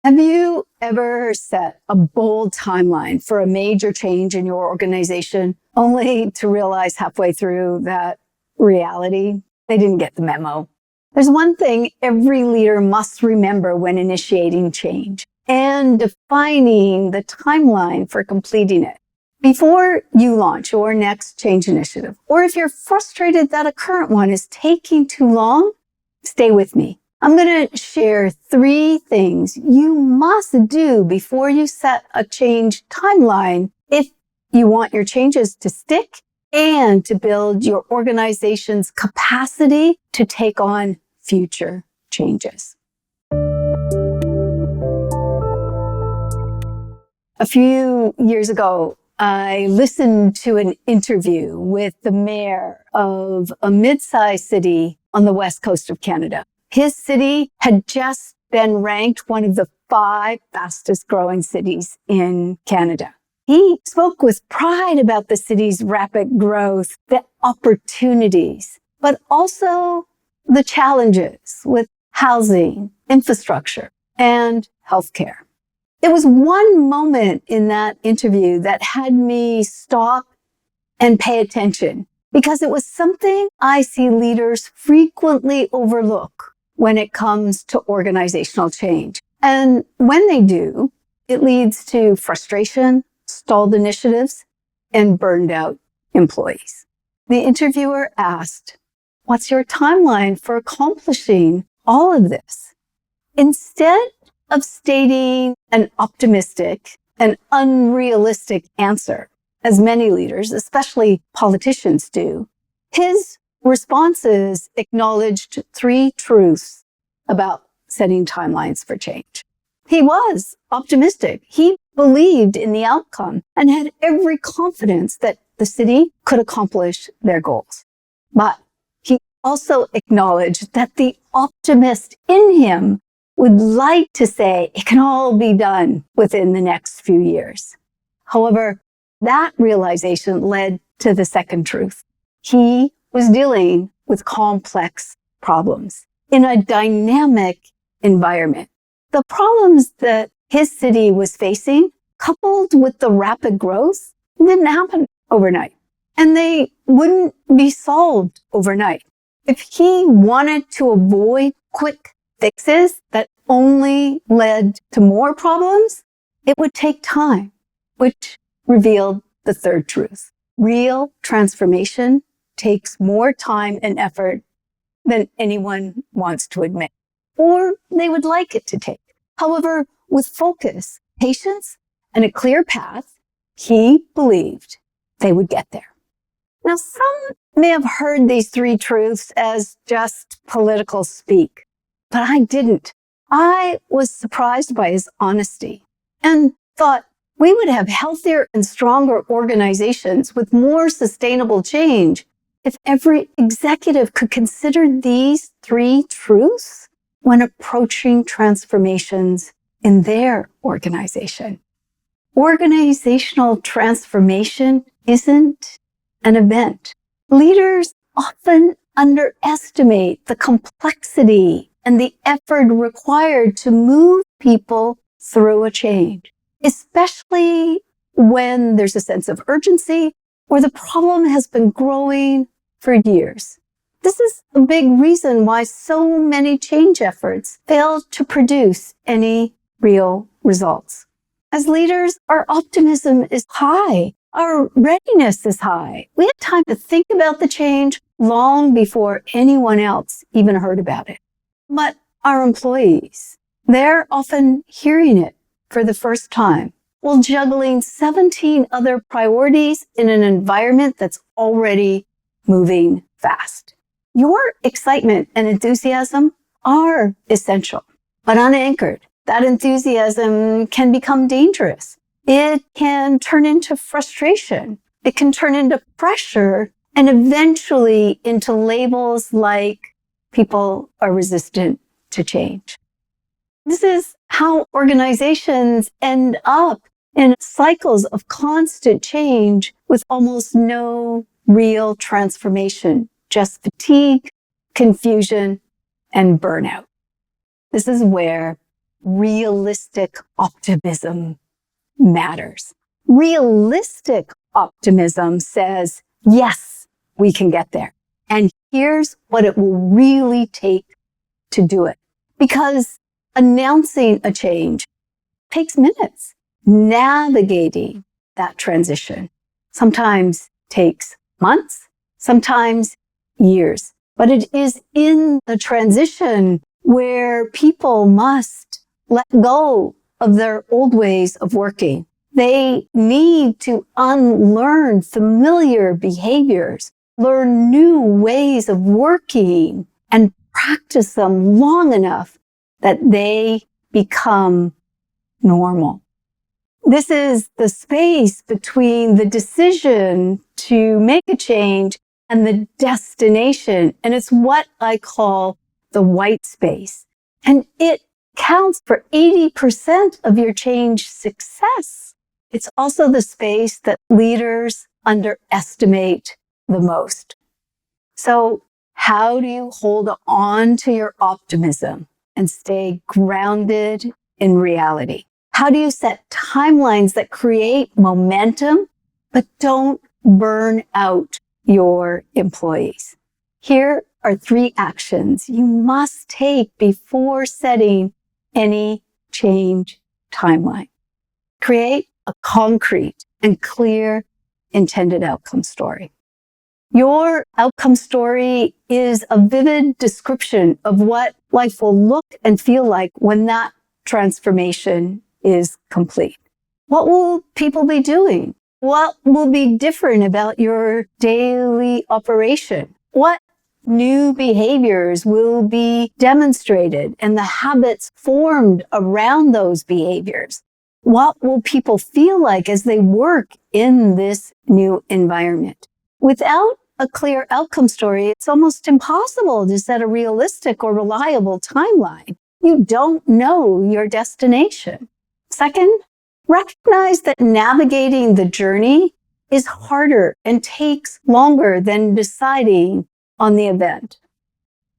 Have you ever set a bold timeline for a major change in your organization only to realize halfway through that reality, they didn't get the memo? There's one thing every leader must remember when initiating change and defining the timeline for completing it. Before you launch your next change initiative, or if you're frustrated that a current one is taking too long, stay with me. I'm going to share 3 things you must do before you set a change timeline if you want your changes to stick and to build your organization's capacity to take on future changes. A few years ago, I listened to an interview with the mayor of a mid-sized city on the west coast of Canada. His city had just been ranked one of the 5 fastest growing cities in Canada. He spoke with pride about the city's rapid growth, the opportunities, but also the challenges with housing, infrastructure, and healthcare. It was one moment in that interview that had me stop and pay attention because it was something I see leaders frequently overlook when it comes to organizational change. And when they do, it leads to frustration, stalled initiatives, and burned out employees. The interviewer asked, "What's your timeline for accomplishing all of this?" Instead of stating an optimistic and unrealistic answer, as many leaders, especially politicians, do, his responses acknowledged 3 truths about setting timelines for change. He was optimistic. He believed in the outcome and had every confidence that the city could accomplish their goals. But he also acknowledged that the optimist in him would like to say it can all be done within the next few years. However, that realization led to the second truth. He was dealing with complex problems in a dynamic environment. The problems that his city was facing, coupled with the rapid growth, didn't happen overnight, and they wouldn't be solved overnight. If he wanted to avoid quick fixes that only led to more problems, it would take time, which revealed the third truth. Real transformation takes more time and effort than anyone wants to admit, or they would like it to take. However, with focus, patience, and a clear path, he believed they would get there. Now, some may have heard these 3 truths as just political speak, but I didn't. I was surprised by his honesty and thought we would have healthier and stronger organizations with more sustainable change if every executive could consider these 3 truths when approaching transformations in their organization. Organizational transformation isn't an event. Leaders often underestimate the complexity and the effort required to move people through a change, especially when there's a sense of urgency or the problem has been growing for years. This is a big reason why so many change efforts fail to produce any real results. As leaders, our optimism is high. Our readiness is high. We have time to think about the change long before anyone else even heard about it. But our employees, they're often hearing it for the first time while juggling 17 other priorities in an environment that's already moving fast. Your excitement and enthusiasm are essential, but unanchored, that enthusiasm can become dangerous. It can turn into frustration. It can turn into pressure and eventually into labels like people are resistant to change. This is how organizations end up in cycles of constant change with almost no real transformation, just fatigue, confusion, and burnout. This is where realistic optimism matters. Realistic optimism says, yes, we can get there. And here's what it will really take to do it. Because announcing a change takes minutes. Navigating that transition sometimes takes months, sometimes years. But it is in the transition where people must let go of their old ways of working. They need to unlearn familiar behaviors, learn new ways of working, and practice them long enough that they become normal. This is the space between the decision to make a change and the destination. And it's what I call the white space. And it counts for 80% of your change success. It's also the space that leaders underestimate the most. So how do you hold on to your optimism and stay grounded in reality? How do you set timelines that create momentum, but don't burn out your employees? Here are 3 actions you must take before setting any change timeline. Create a concrete and clear intended outcome story. Your outcome story is a vivid description of what life will look and feel like when that transformation is complete. What will people be doing? What will be different about your daily operation? What new behaviors will be demonstrated and the habits formed around those behaviors? What will people feel like as they work in this new environment? Without a clear outcome story, it's almost impossible to set a realistic or reliable timeline. You don't know your destination. Second, recognize that navigating the journey is harder and takes longer than deciding on the event.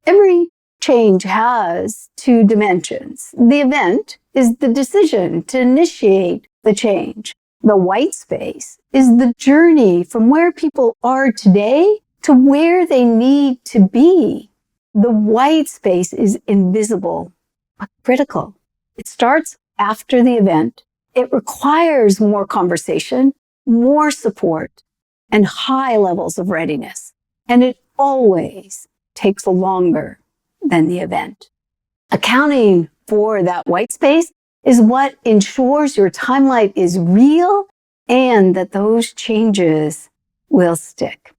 Every change has 2 dimensions. The event is the decision to initiate the change. The white space is the journey from where people are today to where they need to be. The white space is invisible, but critical. It starts after the event. It requires more conversation, more support, and high levels of readiness. And it always takes longer than the event. Accounting for that white space is what ensures your timeline is real and that those changes will stick.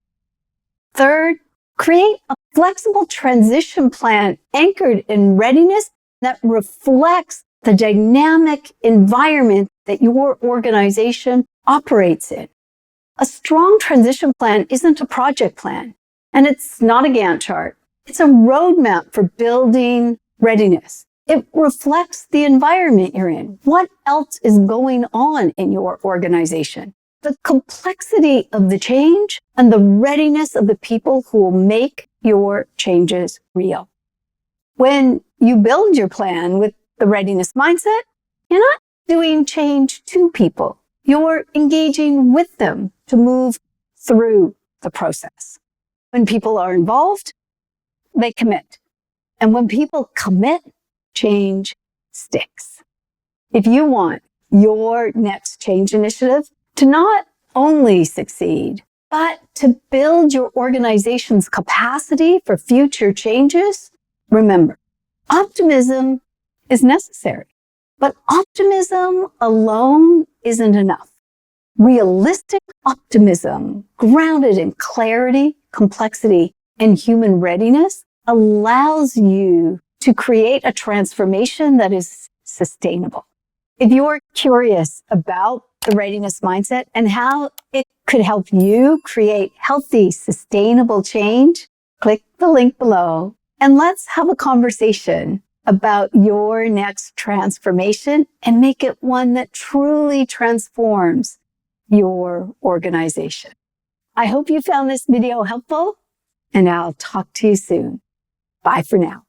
Third, create a flexible transition plan anchored in readiness that reflects the dynamic environment that your organization operates in. A strong transition plan isn't a project plan, and it's not a Gantt chart. It's a roadmap for building readiness. It reflects the environment you're in. What else is going on in your organization? The complexity of the change and the readiness of the people who will make your changes real. When you build your plan with the readiness mindset, you're not doing change to people. You're engaging with them to move through the process. When people are involved, they commit. And when people commit, change sticks. If you want your next change initiative to not only succeed, but to build your organization's capacity for future changes, remember, optimism is necessary, but optimism alone isn't enough. Realistic optimism, grounded in clarity, complexity, and human readiness, allows you to create a transformation that is sustainable. If you're curious about the readiness mindset and how it could help you create healthy, sustainable change, click the link below and let's have a conversation about your next transformation and make it one that truly transforms your organization. I hope you found this video helpful, and I'll talk to you soon. Bye for now.